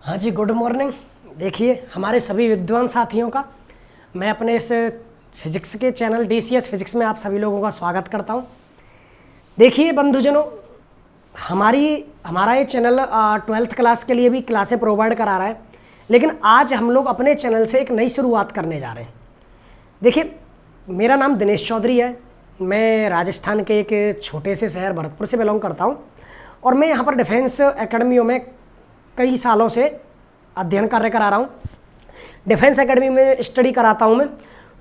हाँ जी, good morning. देखिए, हमारे सभी विद्वान साथियों का मैं अपने इस फिजिक्स के चैनल DCS फिजिक्स में आप सभी लोगों का स्वागत करता हूँ। देखिए बंधुजनों, हमारा ये चैनल 12th क्लास के लिए भी क्लासें प्रोवाइड करा रहा है, लेकिन आज हम लोग अपने चैनल से एक नई शुरुआत करने जा रहे हैं। देखिए, मेरा नाम दिनेश चौधरी है। मैं राजस्थान के एक छोटे से शहर भरतपुर से बिलोंग करता हूँ और मैं यहाँ पर डिफेंस एकेडमियों में कई सालों से अध्ययन कार्य करा रहा हूँ। डिफेंस एकेडमी में स्टडी कराता हूँ मैं।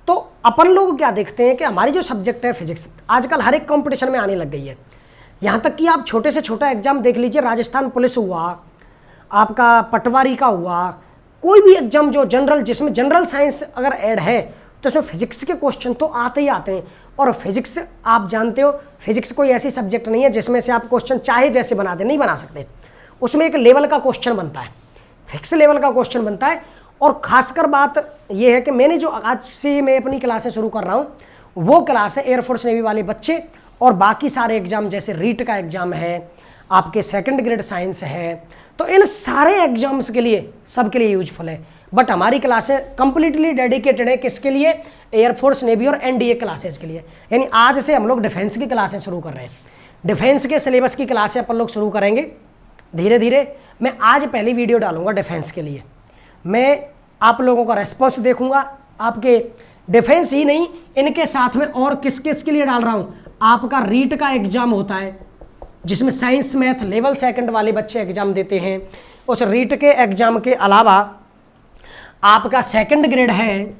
तो अपन लोग क्या देखते हैं कि हमारी जो सब्जेक्ट है फिजिक्स आजकल हर एक कंपटीशन में आने लग गई है। यहाँ तक कि आप छोटे से छोटा एग्जाम देख लीजिए, राजस्थान पुलिस हुआ, आपका पटवारी का हुआ, कोई भी एग्जाम जो जनरल, जिसमें जनरल साइंस अगर ऐड है तो उसमें फिजिक्स के क्वेश्चन तो आते ही आते हैं। और फिजिक्स आप जानते हो, फिजिक्स कोई ऐसी सब्जेक्ट नहीं है जिसमें से आप क्वेश्चन चाहे जैसे बना दे, नहीं बना सकते। उसमें एक लेवल का क्वेश्चन बनता है, फिक्स लेवल का क्वेश्चन बनता है। और खासकर बात यह है कि मैंने जो आज से मैं अपनी क्लासें शुरू कर रहा हूँ वो क्लास है एयरफोर्स नेवी वाले बच्चे और बाकी सारे एग्जाम, जैसे रीट का एग्जाम है, आपके सेकंड ग्रेड साइंस है, तो इन सारे एग्जाम्स के लिए सबके लिए यूजफुल है। बट हमारी क्लासें कंप्लीटली डेडिकेटेड है किसके लिए? एयरफोर्स नेवी और NDA क्लासेज के लिए। यानी आज से हम लोग डिफेंस की क्लासें शुरू कर रहे हैं। डिफेंस के सिलेबस की क्लासें अपन लोग शुरू करेंगे धीरे धीरे। मैं आज पहली वीडियो डालूंगा डिफेंस के लिए। मैं आप लोगों का रेस्पॉन्स देखूंगा, आपके डिफेंस ही नहीं, इनके साथ में और किस किस के लिए डाल रहा हूँ। आपका रीट का एग्जाम होता है जिसमें साइंस मैथ लेवल सेकंड वाले बच्चे एग्जाम देते हैं। उस रीट के एग्जाम के अलावा आपका सेकंड ग्रेड है,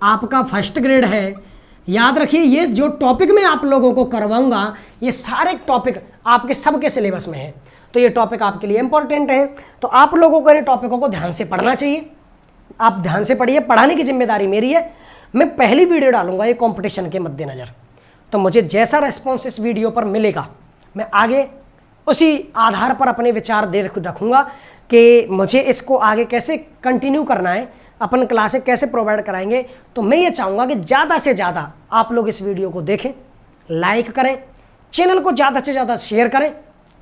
आपका फर्स्ट ग्रेड है। याद रखिए, ये जो टॉपिक मैं आप लोगों को करवाऊंगा ये सारे टॉपिक आपके सबके सिलेबस में है, तो ये टॉपिक आपके लिए इंपॉर्टेंट है। तो आप लोगों को इन टॉपिकों को ध्यान से पढ़ना चाहिए। आप ध्यान से पढ़िए, पढ़ाने की जिम्मेदारी मेरी है। मैं पहली वीडियो डालूंगा ये कंपटीशन के मद्देनज़र, तो मुझे जैसा रेस्पॉन्स इस वीडियो पर मिलेगा मैं आगे उसी आधार पर अपने विचार दे रखूँगा कि मुझे इसको आगे कैसे कंटिन्यू करना है, अपन क्लासें कैसे प्रोवाइड कराएंगे। तो मैं ये चाहूँगा कि ज़्यादा से ज़्यादा आप लोग इस वीडियो को देखें, लाइक करें, चैनल को ज़्यादा से ज़्यादा शेयर करें,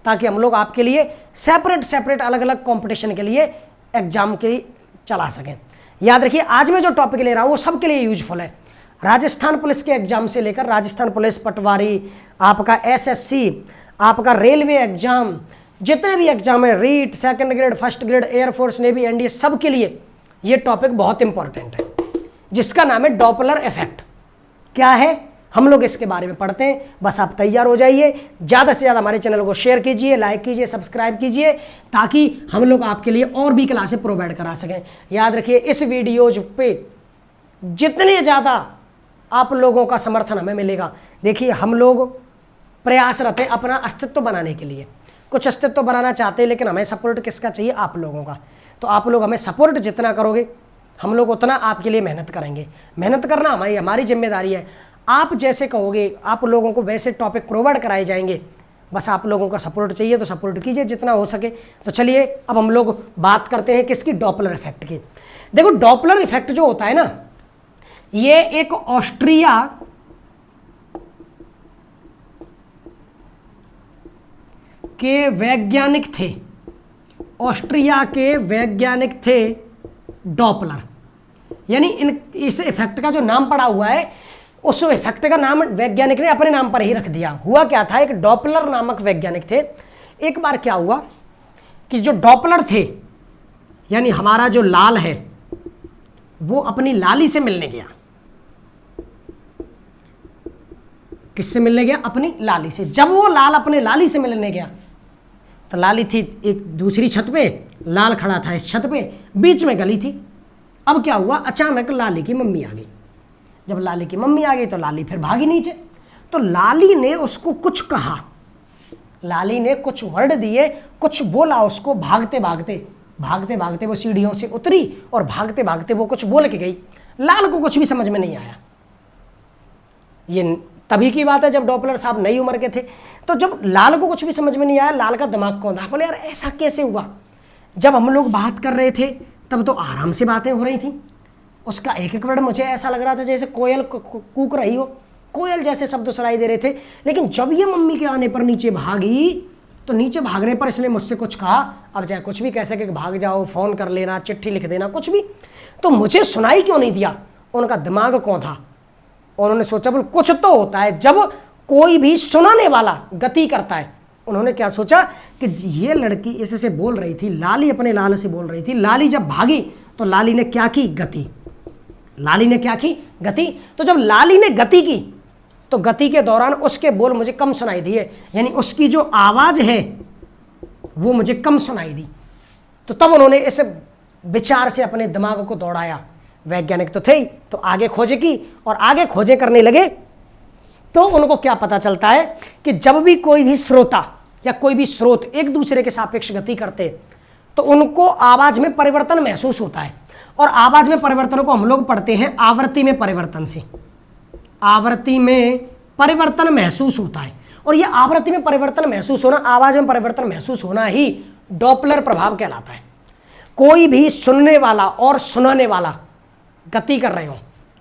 ताकि हम लोग आपके लिए सेपरेट अलग अलग कंपटीशन के लिए एग्जाम के लिए चला सकें। याद रखिए, आज मैं जो टॉपिक ले रहा हूँ वो सबके लिए यूजफुल है। राजस्थान पुलिस के एग्जाम से लेकर राजस्थान पुलिस, पटवारी, आपका SSC, आपका रेलवे एग्जाम, जितने भी एग्जाम है, REET, second grade, first grade, air force, navy, NDA, सबके लिए ये टॉपिक बहुत इंपॉर्टेंट है, जिसका नाम है डॉपलर इफेक्ट। क्या है, हम लोग इसके बारे में पढ़ते हैं। बस आप तैयार हो जाइए, ज़्यादा से ज़्यादा हमारे चैनल को शेयर कीजिए, लाइक कीजिए, सब्सक्राइब कीजिए, ताकि हम लोग आपके लिए और भी क्लासें प्रोवाइड करा सकें। याद रखिए, इस वीडियोज पे जितने ज़्यादा आप लोगों का समर्थन हमें मिलेगा, देखिए हम लोग प्रयासरत हैं अपना अस्तित्व बनाने के लिए। कुछ अस्तित्व बनाना चाहते हैं, लेकिन हमें सपोर्ट किसका चाहिए? आप लोगों का। तो आप लोग हमें सपोर्ट जितना करोगे हम लोग उतना आपके लिए मेहनत करेंगे। मेहनत करना हमारी जिम्मेदारी है। आप जैसे कहोगे आप लोगों को वैसे टॉपिक प्रोवाइड कराए जाएंगे। बस आप लोगों का सपोर्ट चाहिए, तो सपोर्ट कीजिए जितना हो सके। तो चलिए अब हम लोग बात करते हैं किसकी? डॉपलर इफेक्ट की। देखो, डॉपलर इफेक्ट जो होता है ना, ये एक ऑस्ट्रिया के वैज्ञानिक थे, ऑस्ट्रिया के वैज्ञानिक थे डॉपलर। यानी इस इफेक्ट का जो नाम पड़ा हुआ है, उस इफेक्ट का नाम वैज्ञानिक ने अपने नाम पर ही रख दिया। हुआ क्या था, एक डॉपलर नामक वैज्ञानिक थे। एक बार क्या हुआ कि जो डॉपलर थे, यानी हमारा जो लाल है, वो अपनी लाली से मिलने गया। किससे मिलने गया? अपनी लाली से। जब वो लाल अपने लाली से मिलने गया तो लाली थी एक दूसरी छत पे, लाल खड़ा था इस छत पे, बीच में गली थी। अब क्या हुआ, अचानक लाली की मम्मी आ गई। जब लाली की मम्मी आ गई तो लाली फिर भागी नीचे। तो लाली ने उसको कुछ कहा, लाली ने कुछ वर्ड दिए, कुछ बोला उसको। भागते भागते वो सीढ़ियों से उतरी और भागते भागते वो कुछ बोल के गई। लाल को कुछ भी समझ में नहीं आया। ये तभी की बात है जब डॉपलर साहब नई उम्र के थे। तो जब लाल को कुछ भी समझ में नहीं आया, लाल का दिमाग कौन था, बोले यार ऐसा कैसे हुआ। जब हम लोग बात कर रहे थे तब तो आराम से बातें हो रही थी, उसका एक एक वर्ड मुझे ऐसा लग रहा था जैसे कोयल कूक रही हो, कोयल जैसे शब्द सुनाई दे रहे थे। लेकिन जब ये मम्मी के आने पर नीचे भागी तो नीचे भागने पर इसने मुझसे कुछ कहा, अब चाहे कुछ भी कह सके कि भाग जाओ, फ़ोन कर लेना, चिट्ठी लिख देना, कुछ भी, तो मुझे सुनाई क्यों नहीं दिया? उनका दिमाग कौन था? उन्होंने सोचा बोल कुछ तो होता है जब कोई भी सुनाने वाला गति करता है। उन्होंने क्या सोचा कि ये लड़की इससे बोल रही थी, लाली अपने लाल से बोल रही थी, लाली जब भागी तो लाली ने क्या की? गति। लाली ने क्या की? गति। तो जब लाली ने गति की तो गति के दौरान उसके बोल मुझे कम सुनाई दिए, यानी उसकी जो आवाज़ है वो मुझे कम सुनाई दी। तो तब उन्होंने इस विचार से अपने दिमाग को दौड़ाया। वैज्ञानिक तो थे ही, तो आगे खोजे की और आगे खोजे करने लगे। तो उनको क्या पता चलता है कि जब भी कोई भी श्रोता या कोई भी स्रोत एक दूसरे के सापेक्ष गति करते तो उनको आवाज़ में परिवर्तन महसूस होता है। और आवाज़ में परिवर्तन को हम लोग पढ़ते हैं आवृत्ति में परिवर्तन से। आवृत्ति में परिवर्तन महसूस होता है, और यह आवृत्ति में परिवर्तन महसूस होना, आवाज़ में परिवर्तन महसूस होना ही डॉपलर प्रभाव कहलाता है। कोई भी सुनने वाला और सुनाने वाला गति कर रहे हो,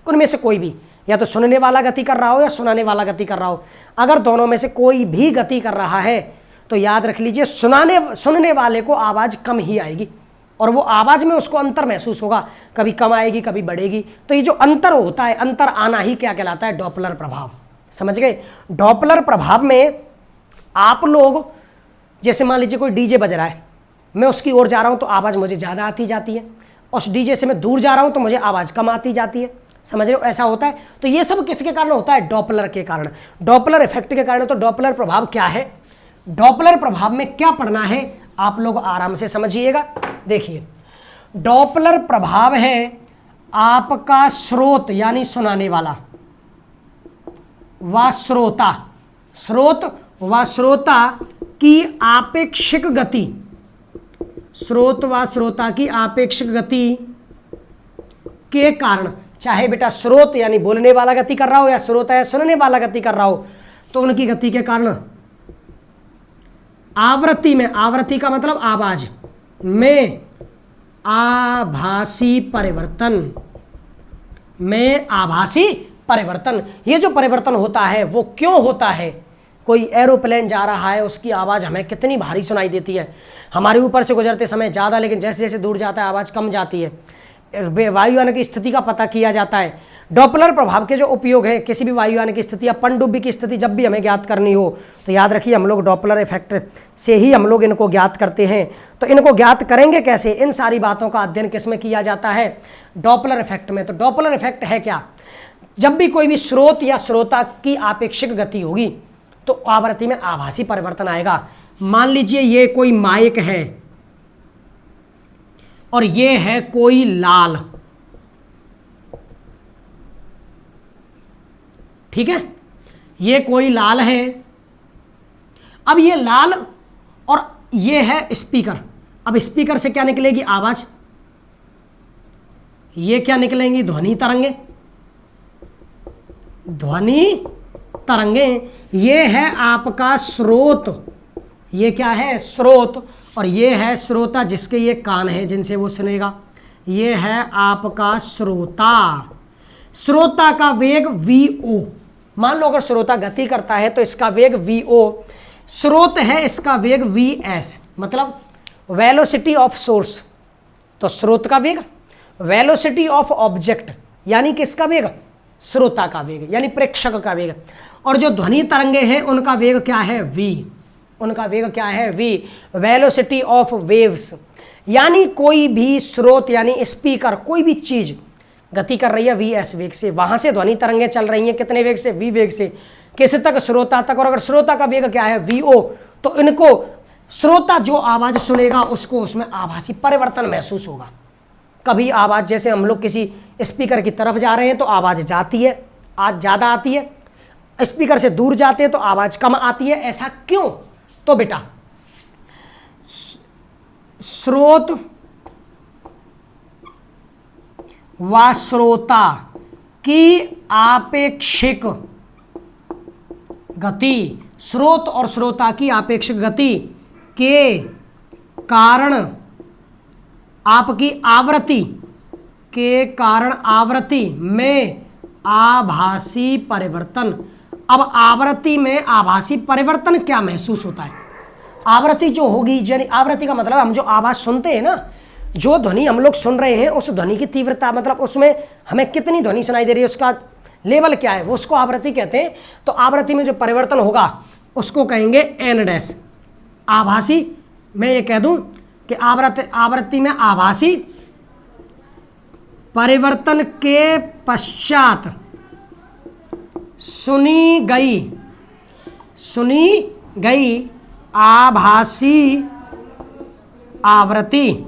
उनमें से कोई भी, या तो सुनने वाला गति कर रहा हो या सुनाने वाला गति कर रहा हो, अगर दोनों में से कोई भी गति कर रहा है तो याद रख लीजिए सुनने वाले को आवाज़ कम ही आएगी, और वो आवाज़ में उसको अंतर महसूस होगा, कभी कम आएगी कभी बढ़ेगी। तो ये जो अंतर होता है, अंतर आना ही क्या कहलाता है? डॉपलर प्रभाव। समझ गए? डॉपलर प्रभाव में आप लोग, जैसे मान लीजिए कोई डीजे बज रहा है, मैं उसकी ओर जा रहा हूँ तो आवाज़ मुझे ज़्यादा आती जाती है, उस डीजे से मैं दूर जा रहा हूँ तो मुझे आवाज़ कम आती जाती है। समझ रहे हो? ऐसा होता है। तो ये सब किसके कारण होता है? डॉपलर के कारण, डॉपलर इफेक्ट के कारण। तो डॉपलर प्रभाव क्या है? डॉपलर प्रभाव में क्या पढ़ना है आप लोग आराम से समझिएगा। देखिए, डॉपलर प्रभाव है आपका स्रोत यानी सुनाने वाला व श्रोता, स्रोत व श्रोता की आपेक्षिक गति, स्रोत व श्रोता की आपेक्षिक गति के कारण, चाहे बेटा स्रोत यानी बोलने वाला गति कर रहा हो या श्रोता या सुनने वाला गति कर रहा हो, तो उनकी गति के कारण आवृत्ति में, आवृत्ति का मतलब आवाज में आभासी परिवर्तन, में आभासी परिवर्तन। ये जो परिवर्तन होता है वो क्यों होता है? कोई एरोप्लेन जा रहा है, उसकी आवाज़ हमें कितनी भारी सुनाई देती है, हमारे ऊपर से गुजरते समय ज़्यादा, लेकिन जैसे जैसे दूर जाता है आवाज़ कम जाती है। वायुयान की स्थिति का पता किया जाता है। डॉपलर प्रभाव के जो उपयोग है, किसी भी वायुयान की स्थिति या पनडुब्बी की स्थिति जब भी हमें ज्ञात करनी हो तो याद रखिए हम लोग डॉपलर इफेक्ट से ही हम लोग इनको ज्ञात करते हैं। तो इनको ज्ञात करेंगे कैसे? इन सारी बातों का अध्ययन किस में किया जाता है? डॉपलर इफेक्ट में। तो डॉपलर इफेक्ट है क्या? जब भी कोई भी स्रोत या श्रोता की आपेक्षिक गति होगी तो आवृत्ति में आभासी परिवर्तन आएगा। मान लीजिए ये कोई माइक है और ये है कोई लाल, ठीक है, ये कोई लाल है। अब ये लाल और ये है स्पीकर। अब स्पीकर से क्या निकलेगी? आवाज। ये क्या निकलेंगी? ध्वनि तरंगे, ध्वनि तरंगे। ये है आपका स्रोत, ये क्या है? स्रोत। और ये है श्रोता जिसके ये कान है जिनसे वो सुनेगा, ये है आपका श्रोता। श्रोता का वेग vo, मान लो अगर श्रोता गति करता है तो इसका वेग vo, स्रोत है इसका वेग vs, मतलब वेलोसिटी ऑफ सोर्स। तो स्रोत का वेग, वेलोसिटी ऑफ ऑब्जेक्ट यानी किसका वेग? श्रोता का वेग यानी प्रेक्षक का वेग। और जो ध्वनि तरंगे हैं उनका वेग क्या है? v, उनका वेग क्या है? v, velocity of waves. यानी कोई भी स्रोत यानी स्पीकर, कोई भी चीज गति कर रही है vs वेग से, वहां से ध्वनि तरंगे चल रही हैं कितने वेग से? v वेग से। किस तक? श्रोता तक। और अगर श्रोता का वेग क्या है? vo, तो इनको श्रोता जो आवाज सुनेगा उसको उसमें आभासी परिवर्तन महसूस होगा। कभी आवाज, जैसे हम लोग किसी स्पीकर की तरफ जा रहे हैं तो आवाज जाती है, आज ज़्यादा आती है, स्पीकर से दूर जाते हैं तो आवाज कम आती है। ऐसा क्यों? तो बेटा स्रोत व श्रोता की आपेक्षिक गति, स्रोत और श्रोता की आपेक्षिक गति के कारण आपकी आवृत्ति के कारण आवृत्ति में आभासी परिवर्तन। अब आवृत्ति में आभासी परिवर्तन क्या महसूस होता है? आवृत्ति जो होगी, यानी आवृत्ति का मतलब हम जो आवाज़ सुनते हैं ना, जो ध्वनि हम लोग सुन रहे हैं उस ध्वनि की तीव्रता, मतलब उसमें हमें कितनी ध्वनि सुनाई दे रही है, उसका लेवल क्या है, वो उसको आवृत्ति कहते हैं। तो आवृत्ति में जो परिवर्तन होगा उसको कहेंगे एन डैश। आभासी, मैं ये कह दूं कि आवृत्ति में आभासी परिवर्तन के पश्चात सुनी गई आभासी आवृत्ति,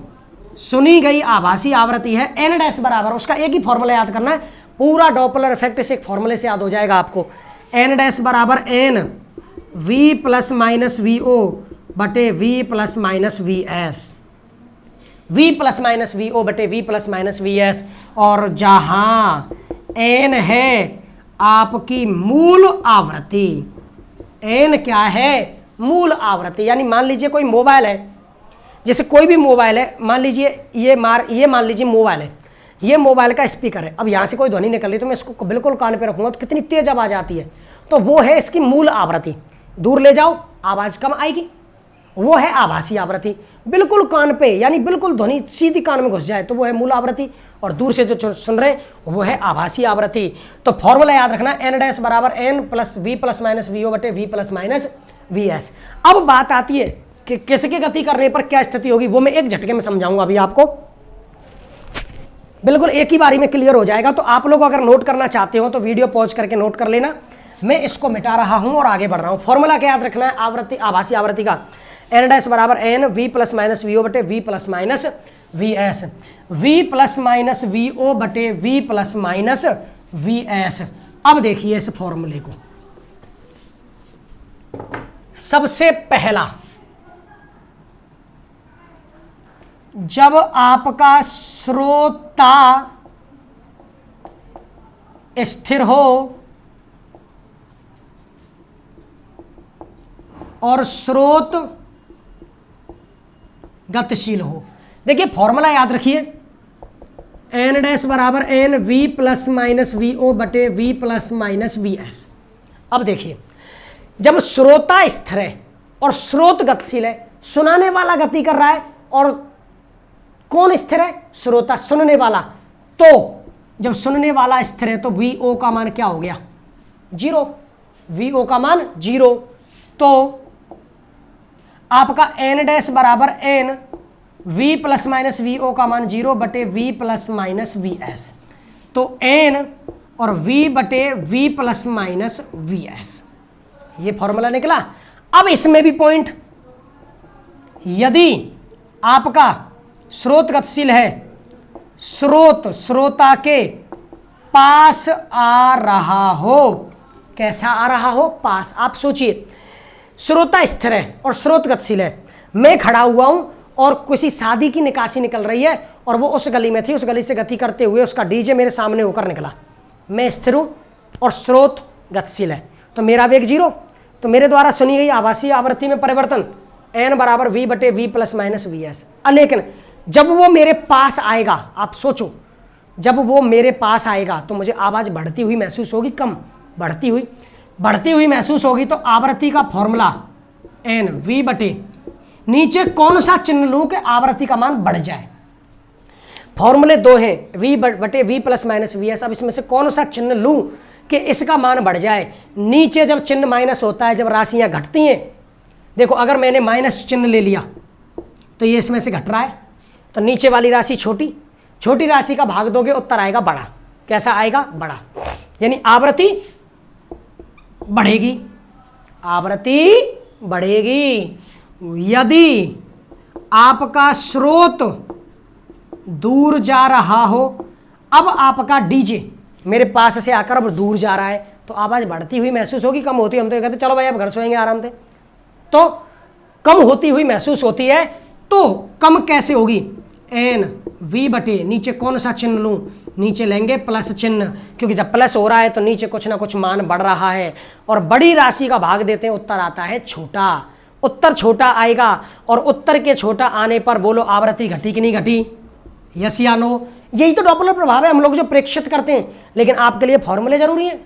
सुनी गई आभासी आवृत्ति है एन डैश बराबर, उसका एक ही फॉर्मूला याद करना है, पूरा डॉपलर इफेक्ट इस एक फॉर्मूले से याद हो जाएगा आपको। एन डैश बराबर N V plus minus V O बटे V plus minus V S, V plus minus V O बटे V plus minus V S. और जहां एन है आपकी मूल आवृत्ति, एन क्या है, मूल आवृत्ति, यानी मान लीजिए कोई मोबाइल है, जैसे कोई भी मोबाइल है, मान लीजिए ये मान लीजिए मोबाइल है, ये मोबाइल का स्पीकर है। अब यहाँ से कोई ध्वनि निकल रही तो मैं इसको बिल्कुल कान पे रखूंगा तो कितनी तेज आवाज आती है, तो वो है इसकी मूल आवृत्ति। दूर ले जाओ आवाज कम आएगी, वो है आभासी आवृत्ति। बिल्कुल कान पे, यानी बिल्कुल ध्वनि सीधी कान में घुस जाए तो वो है मूल आवृत्ति, और दूर से जो सुन रहे हैं वो है आभासी आवृत्ति। तो फॉर्मूला याद रखना, एन डैश बराबर N plus minus V O बटे V plus minus V S. अब बात आती है कि किसकी गति करने पर क्या स्थिति होगी, वो मैं एक झटके में समझाऊंगा अभी आपको, बिल्कुल एक ही बारी में क्लियर हो जाएगा। तो आप लोग अगर नोट करना चाहते हो तो वीडियो पॉज करके नोट कर लेना, मैं इसको मिटा रहा हूं और आगे बढ़ रहा हूं। फॉर्मूला क्या याद रखना है, आवृत्ति आभासी आवृत्ति का, एन डैश बराबर N V plus minus V O बटे V plus minus V S, V plus minus V O बटे V plus minus V S. अब देखिए इस फॉर्मूले को, सबसे पहला जब आपका श्रोता स्थिर हो और स्रोत गतिशील हो, देखिए फॉर्मूला याद रखिए, एन डैश बराबर N V plus minus V O बटे V plus minus V S. अब देखिए जब श्रोता स्थिर है और स्रोत गतिशील है, सुनाने वाला गति कर रहा है और कौन स्थिर है, श्रोता सुनने वाला, तो जब सुनने वाला स्थिर है तो वी ओ का मान क्या हो गया, 0, वी ओ का मान 0। तो आपका एन डैश बराबर N V plus minus V O का मान 0 बटे V plus minus V S. तो एन और वी बटे V plus minus V S, ये फॉर्मूला निकला। अब इसमें भी पॉइंट, यदि आपका स्रोत गतिशील है, स्रोत श्रोता के पास आ रहा हो, कैसा आ रहा हो, पास। आप सोचिए श्रोता स्थिर है और स्रोत गतिशील है, मैं खड़ा हुआ हूं और किसी शादी की निकासी निकल रही है और वो उस गली में थी, उस गली से गति करते हुए उसका डीजे मेरे सामने होकर निकला, मैं स्थिर हूं और स्रोत गतिशील है, तो मेरा वेग 0, तो मेरे द्वारा सुनी गई आभासी आवृत्ति में परिवर्तन एन बराबर वी बटे V plus minus V S. लेकिन जब वो मेरे पास आएगा, आप सोचो जब वो मेरे पास आएगा तो मुझे आवाज़ बढ़ती हुई महसूस होगी, कम, बढ़ती हुई महसूस होगी। तो आवृत्ति का फॉर्मूला एन वी बटे, नीचे कौन सा चिन्ह लूं कि आवृत्ति का मान बढ़ जाए, फॉर्मूले 2 हैं, वी बटे V plus minus V S. अब इसमें से कौन सा चिन्ह लूं कि इसका मान बढ़ जाए। नीचे जब चिन्ह माइनस होता है, जब राशियां घटती हैं, देखो अगर मैंने माइनस चिन्ह ले लिया तो ये इसमें से घट रहा है, तो नीचे वाली राशि छोटी, छोटी राशि का भाग दोगे उत्तर आएगा बड़ा, कैसा आएगा, बड़ा, यानी आवृत्ति बढ़ेगी, आवृत्ति बढ़ेगी। यदि आपका स्रोत दूर जा रहा हो, अब आपका डीजे मेरे पास से आकर अब दूर जा रहा है तो आवाज़ बढ़ती हुई महसूस होगी, कम होती, हम तो कहते चलो भाई अब घर सोएंगे आराम से, तो कम होती हुई महसूस होती है। तो कम कैसे होगी, एन वी बटे, नीचे कौन सा चिन्ह लूँ, नीचे लेंगे प्लस चिन्ह, क्योंकि जब प्लस हो रहा है तो नीचे कुछ ना कुछ मान बढ़ रहा है, और बड़ी राशि का भाग देते हैं, उत्तर आता है छोटा, उत्तर छोटा आएगा। और उत्तर के छोटा आने पर बोलो आवृत्ति घटी कि नहीं घटी, यस या नो। यही तो डॉपलर प्रभाव है, हम लोग जो प्रेक्षित करते हैं। लेकिन आपके लिए फॉर्मूले जरूरी हैं,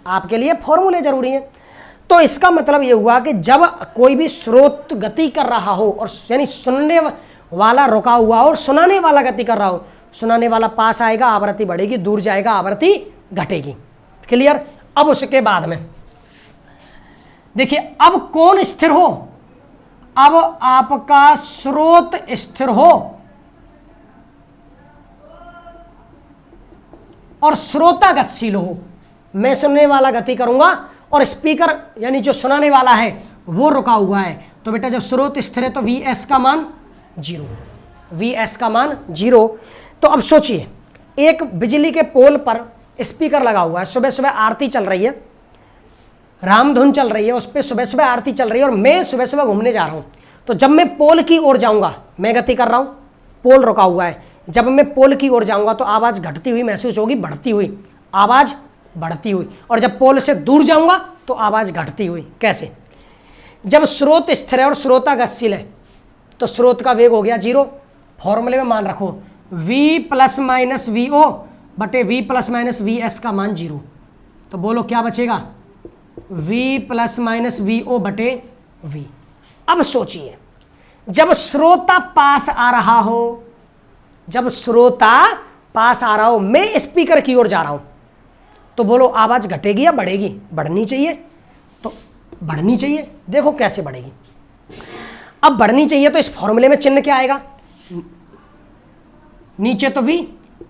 आपके लिए फॉर्मूले जरूरी हैं। तो इसका मतलब ये हुआ कि जब कोई भी स्रोत गति कर रहा हो और यानी सुनने वाला रुका हुआ हो और सुनाने वाला गति कर रहा हो, सुनाने वाला पास आएगा आवृत्ति बढ़ेगी, दूर जाएगा आवृत्ति घटेगी। क्लियर। अब उसके बाद में देखिए, अब कौन स्थिर हो, अब आपका स्रोत स्थिर हो और श्रोता गतिशील हो। मैं सुनने वाला गति करूंगा और स्पीकर यानी जो सुनाने वाला है वो रुका हुआ है, तो बेटा जब स्रोत स्थिर है तो Vs का मान 0, Vs का मान 0। तो अब सोचिए, एक बिजली के पोल पर स्पीकर लगा हुआ है, सुबह सुबह आरती चल रही है, रामधुन चल रही है, उस पर सुबह सुबह आरती चल रही है और मैं सुबह सुबह घूमने जा रहा हूँ। तो जब मैं पोल की ओर जाऊँगा, मैं गति कर रहा हूँ, पोल रुका हुआ है, जब मैं पोल की ओर जाऊँगा तो आवाज़ घटती हुई महसूस होगी, बढ़ती हुई आवाज़ बढ़ती हुई, और जब पोल से दूर जाऊँगा तो आवाज़ घटती हुई। कैसे? जब स्रोत स्थिर है और श्रोता गतिशील है तो स्रोत का वेग हो गया 0। फॉर्मूले में मान रखो V प्लस माइनस VO बटे V प्लस माइनस VS का मान 0। तो बोलो क्या बचेगा? V प्लस माइनस VO बटे V। अब सोचिए, जब श्रोता पास आ रहा हो, जब श्रोता पास आ रहा हो, मैं स्पीकर की ओर जा रहा हूं, तो बोलो आवाज घटेगी या बढ़ेगी? बढ़नी चाहिए, तो बढ़नी चाहिए। देखो कैसे बढ़ेगी। अब बढ़नी चाहिए तो इस फॉर्मूले में चिन्ह क्या आएगा? नीचे तो V,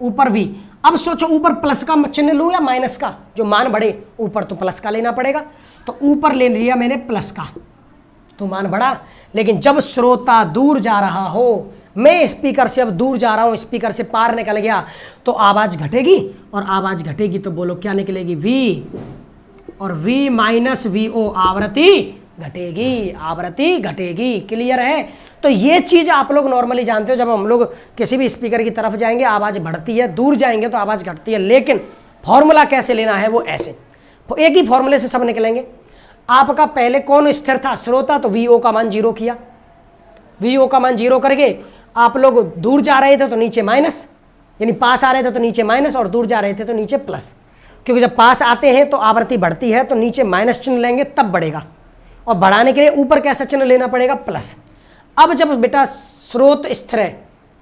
ऊपर V। अब सोचो ऊपर प्लस का चिन्ह लूं या माइनस का? जो मान बढ़े ऊपर तो प्लस का लेना पड़ेगा, तो ऊपर ले लिया मैंने प्लस का, तो मान बढ़ा। लेकिन जब श्रोता दूर जा रहा हो, मैं स्पीकर से अब दूर जा रहा हूं, स्पीकर से पार निकल गया, तो आवाज घटेगी, और आवाज घटेगी तो बोलो क्या निकलेगी? V, और V माइनस VO, आवृत्ति घटेगी, आवृत्ति घटेगी। क्लियर है? तो ये चीज आप लोग नॉर्मली जानते हो, जब हम लोग किसी भी स्पीकर की तरफ जाएंगे आवाज बढ़ती है, दूर जाएंगे तो आवाज घटती है। लेकिन फॉर्मूला कैसे लेना है वो ऐसे, तो एक ही फॉर्मूले से सब निकलेंगे। आपका पहले कौन स्थिर था? श्रोता, तो VO का मान 0 किया, VO का मान 0 करके आप लोग दूर जा रहे थे तो नीचे माइनस, यानी पास आ रहे थे तो नीचे माइनस, और दूर जा रहे थे तो नीचे प्लस। क्योंकि जब पास आते हैं तो आवृत्ति बढ़ती है, तो नीचे माइनस चिन्ह लेंगे तब बढ़ेगा, और बढ़ाने के लिए ऊपर कैसा चिन्ह लेना पड़ेगा? प्लस। अब जब बेटा स्रोत स्थिर है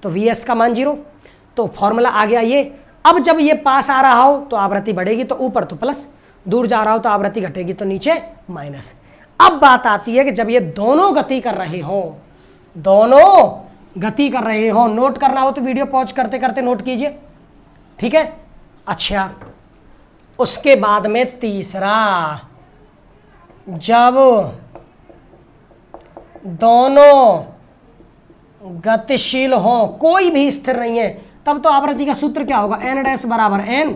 तो Vs का मान 0, तो फॉर्मूला आ गया ये। अब जब ये पास आ रहा हो तो आवृत्ति बढ़ेगी, तो ऊपर तो प्लस, दूर जा रहा हो तो आवृत्ति घटेगी, तो नीचे माइनस। अब बात आती है कि जब ये दोनों गति कर रहे हो, दोनों गति कर रहे हो, नोट करना हो तो वीडियो पॉज करते करते नोट कीजिए, ठीक है? अच्छा, उसके बाद में तीसरा, जब दोनों गतिशील हो, कोई भी स्थिर नहीं है, तब तो आवृत्ति का सूत्र क्या होगा? n डैश बराबर n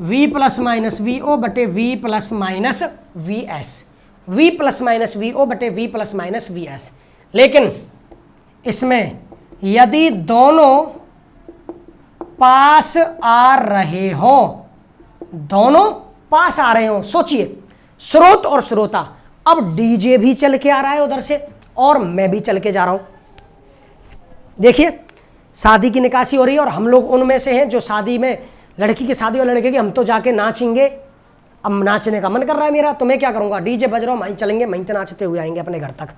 V plus minus VO बटे V plus minus VS, V plus minus VO बटे V प्लस माइनस VS। लेकिन इसमें यदि दोनों पास आ रहे हो, दोनों पास आ रहे हो, सोचिए स्रोत और श्रोता, अब डीजे भी चल के आ रहा है उधर से और मैं भी चल के जा रहा हूं। देखिए शादी की निकासी हो रही है और हम लोग उनमें से हैं जो शादी में, लड़की की शादी और लड़के की, हम तो जाके नाचेंगे। अब नाचने का मन कर रहा है मेरा, तो मैं क्या करूंगा? डीजे बज रहा हूं, वहीं चलेंगे, वहीं तो नाचते हुए आएंगे अपने घर तक।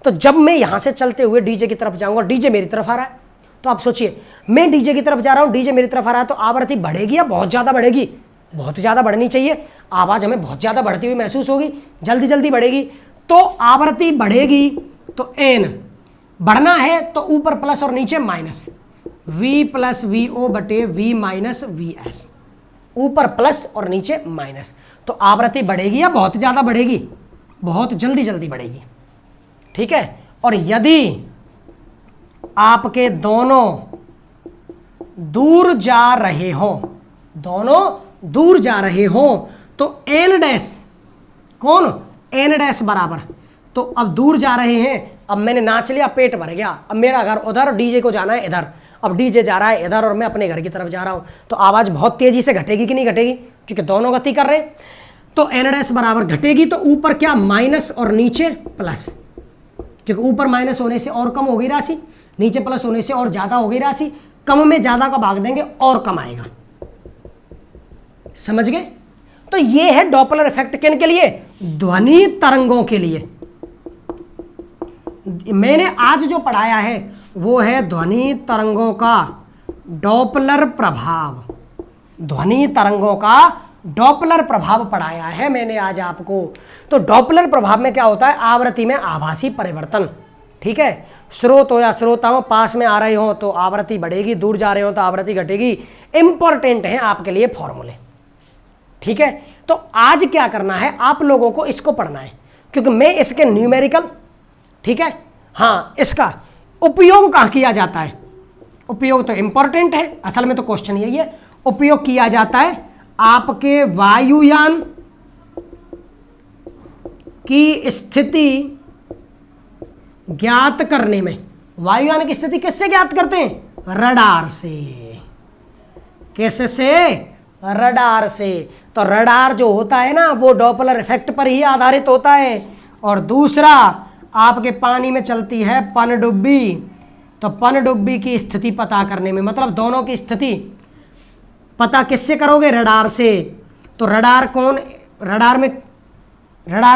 तो जब मैं यहां से चलते हुए डीजे की तरफ जाऊंगा, डीजे मेरी तरफ आ रहा है, तो आप सोचिए मैं डीजे की तरफ जा रहा हूं, डीजे मेरी तरफ आ रहा है, तो आवृत्ति बढ़ेगी या बहुत ज्यादा बढ़ेगी? बहुत ज्यादा बढ़नी चाहिए, आवाज हमें बहुत ज्यादा बढ़ती हुई महसूस होगी, जल्दी जल्दी बढ़ेगी। तो आवृत्ति बढ़ेगी तो n बढ़ना है तो ऊपर प्लस और नीचे माइनस, V प्लस VO बटे V माइनस VS, ऊपर प्लस और नीचे माइनस। तो आवृत्ति बढ़ेगी या बहुत ज्यादा बढ़ेगी? बहुत जल्दी जल्दी बढ़ेगी, ठीक है? और यदि आपके दोनों दूर जा रहे हो, दोनों दूर जा रहे हो, तो n डैश, कौन? n डैश बराबर, तो अब दूर जा रहे हैं, अब मैंने नाच लिया, पेट भर गया, अब मेरा घर उधर, डीजे को जाना है इधर, अब डीजे जा रहा है इधर और मैं अपने घर की तरफ जा रहा हूं, तो आवाज बहुत तेजी से घटेगी कि नहीं घटेगी? क्योंकि दोनों गति कर रहे हैं। तो n डैश बराबर घटेगी, तो ऊपर क्या? माइनस और नीचे प्लस, क्योंकि ऊपर माइनस होने से और कम हो गई राशि, नीचे प्लस होने से और ज्यादा हो गई राशि, कम में ज्यादा का भाग देंगे और कम आएगा। समझ गए? तो ये है डॉपलर इफेक्ट। किन के लिए? ध्वनि तरंगों के लिए मैंने आज जो पढ़ाया है वो है ध्वनि तरंगों का डॉपलर प्रभाव। ध्वनि तरंगों का डॉपलर प्रभाव पढ़ाया है मैंने आज आपको। तो डॉपलर प्रभाव में क्या होता है, आवृत्ति में आभासी परिवर्तन। ठीक है, स्रोत हो या श्रोताओं पास में आ रहे हो तो आवृत्ति बढ़ेगी, दूर जा रहे हो तो आवृत्ति घटेगी। इंपॉर्टेंट है आपके लिए फॉर्मूले। ठीक है, तो आज क्या करना है, आप लोगों को इसको पढ़ना है क्योंकि मैं इसके न्यूमेरिकल, ठीक है, हाँ, इसका उपयोग कहाँ किया जाता है, उपयोग तो इंपॉर्टेंट है, असल में तो क्वेश्चन यही है। उपयोग किया जाता है आपके वायुयान की स्थिति ज्ञात करने में। वायुयान की स्थिति किससे ज्ञात करते हैं, रडार से। कैसे? रडार से। तो रडार जो होता है ना वो डॉपलर इफेक्ट पर ही आधारित होता है। और दूसरा आपके पानी में चलती है पनडुब्बी, तो पनडुब्बी की स्थिति पता करने में, मतलब दोनों की स्थिति पता किससे करोगे, रडार से। तो रडार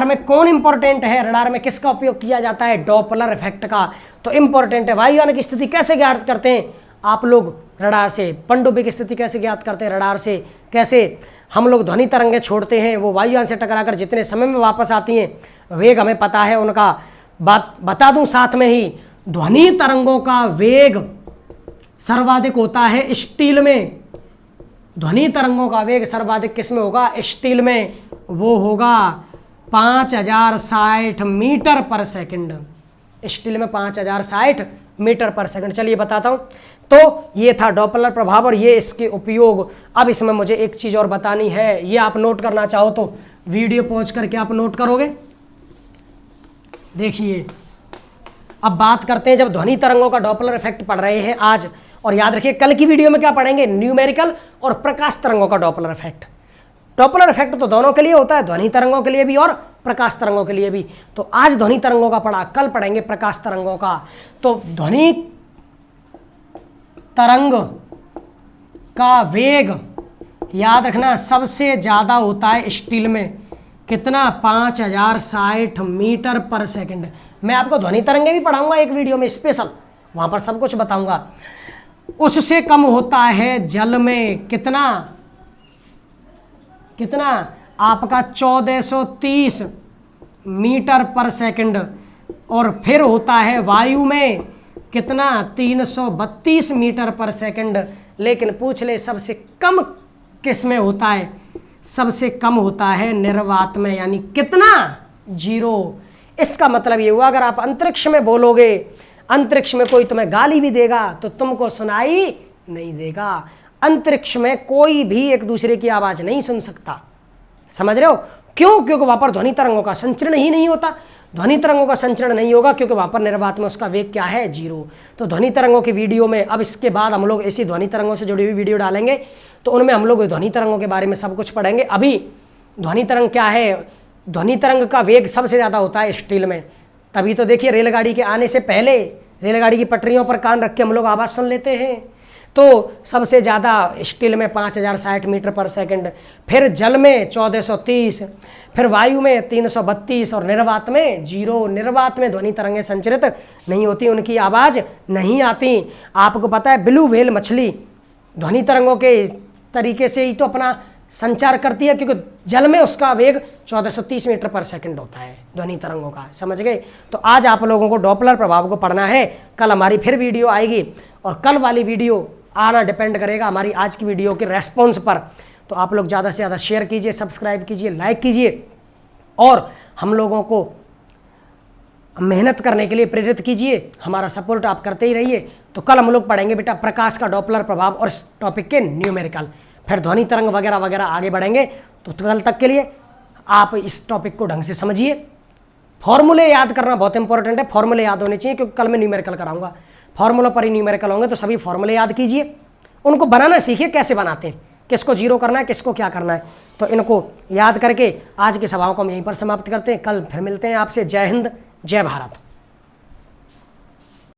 में कौन इंपॉर्टेंट है, रडार में किसका उपयोग किया जाता है, डॉपलर इफेक्ट का। तो इंपॉर्टेंट है। वायुयान की स्थिति कैसे ज्ञात करते हैं आप लोग, रडार से। पनडुब्बी की स्थिति कैसे ज्ञात करते हैं, रडार से। कैसे हम लोग ध्वनि तरंगें छोड़ते हैं, वो वायुयान से टकराकर जितने समय में वापस आती हैं वेग हमें पता है उनका। बात बता दूं साथ में ही, ध्वनि तरंगों का वेग सर्वाधिक होता है स्टील में। ध्वनि तरंगों का वेग सर्वाधिक किस में होगा, स्टील में। वो होगा 5060 मीटर पर सेकंड। स्टील में 5060 मीटर पर सेकंड। चलिए बताता हूं। तो ये था डॉपलर प्रभाव और ये इसके उपयोग। अब इसमें मुझे एक चीज और बतानी है, ये आप नोट करना चाहो तो वीडियो पॉज करके आप नोट करोगे। देखिए, अब बात करते हैं, जब ध्वनि तरंगों का डॉपलर इफेक्ट पढ़ रहे हैं आज, और याद रखिए कल की वीडियो में क्या पढ़ेंगे, न्यूमेरिकल और प्रकाश तरंगों का डॉपलर इफेक्ट। डॉपलर इफेक्ट तो दोनों के लिए होता है, ध्वनि तरंगों के लिए भी और प्रकाश तरंगों के लिए भी। तो आज ध्वनि तरंगों का पढ़ा, कल पढ़ेंगे प्रकाश तरंगों का। तो ध्वनि तरंग का वेग याद रखना सबसे ज्यादा होता है स्टील में। कितना, 5060 मीटर पर सेकंड। मैं आपको ध्वनि तरंगे भी पढ़ाऊंगा एक वीडियो में स्पेशल, वहां पर सब कुछ बताऊंगा। उससे कम होता है जल में। कितना आपका 1430 मीटर पर सेकंड। और फिर होता है वायु में कितना, 332 मीटर पर सेकंड। लेकिन पूछ ले सबसे कम किस में होता है, सबसे कम होता है निर्वात में। यानी कितना, 0। इसका मतलब ये हुआ, अगर आप अंतरिक्ष में बोलोगे, अंतरिक्ष में कोई तुम्हें गाली भी देगा तो तुमको सुनाई नहीं देगा। अंतरिक्ष में कोई भी एक दूसरे की आवाज नहीं सुन सकता। समझ रहे हो क्यों? क्योंकि वहां पर ध्वनि तरंगों का संचरण ही नहीं होता। ध्वनि तरंगों का संचरण नहीं होगा क्योंकि वहां पर निर्वात में उसका वेग क्या है, 0। तो ध्वनि तरंगों की वीडियो में, अब इसके बाद हम लोग ऐसी ध्वनि तरंगों से जुड़ी हुई वीडियो डालेंगे तो उनमें हम लोग ध्वनि तरंगों के बारे में सब कुछ पढ़ेंगे। अभी ध्वनि तरंग क्या है, ध्वनि तरंग का वेग सबसे ज़्यादा होता है स्टील में। तभी तो देखिए रेलगाड़ी के आने से पहले रेलगाड़ी की पटरियों पर कान रख के हम लोग आवाज़ सुन लेते हैं। तो सबसे ज़्यादा स्टील में 5060 मीटर पर सेकंड, फिर जल में 1430, फिर वायु में 332 और निर्वात में 0। निर्वात में ध्वनि तरंगें संचरित नहीं होती, उनकी आवाज़ नहीं आती। आपको पता है ब्लू व्हेल मछली ध्वनि तरंगों के तरीके से ही तो अपना संचार करती है, क्योंकि जल में उसका वेग 1430 मीटर पर सेकंड होता है ध्वनि तरंगों का। समझ गए? तो आज आप लोगों को डॉपलर प्रभाव को पढ़ना है। कल हमारी फिर वीडियो आएगी और कल वाली वीडियो आना डिपेंड करेगा हमारी आज की वीडियो के रेस्पॉन्स पर। तो आप लोग ज़्यादा से ज़्यादा शेयर कीजिए, सब्सक्राइब कीजिए, लाइक कीजिए और हम लोगों को मेहनत करने के लिए प्रेरित कीजिए। हमारा सपोर्ट आप करते ही रहिए। तो कल हम लोग पढ़ेंगे बेटा प्रकाश का डॉपलर प्रभाव और इस टॉपिक के न्यूमेरिकल, फिर ध्वनि तरंग वगैरह वगैरह आगे बढ़ेंगे। तो कल तक के लिए आप इस टॉपिक को ढंग से समझिए। फॉर्मूले याद करना बहुत इंपॉर्टेंट है, फॉर्मूले याद होने चाहिए क्योंकि कल मैं न्यूमेरिकल कराऊंगा। फॉर्मूला पर ही न्यूमेरिकल होंगे तो सभी फॉर्मूले याद कीजिए, उनको बनाना सीखिए, कैसे बनाते हैं, किसको 0 करना है, किसको क्या करना है। तो इनको याद करके आज की सभाओं को हम यहीं पर समाप्त करते हैं। कल फिर मिलते हैं आपसे। जय हिंद, जय भारत।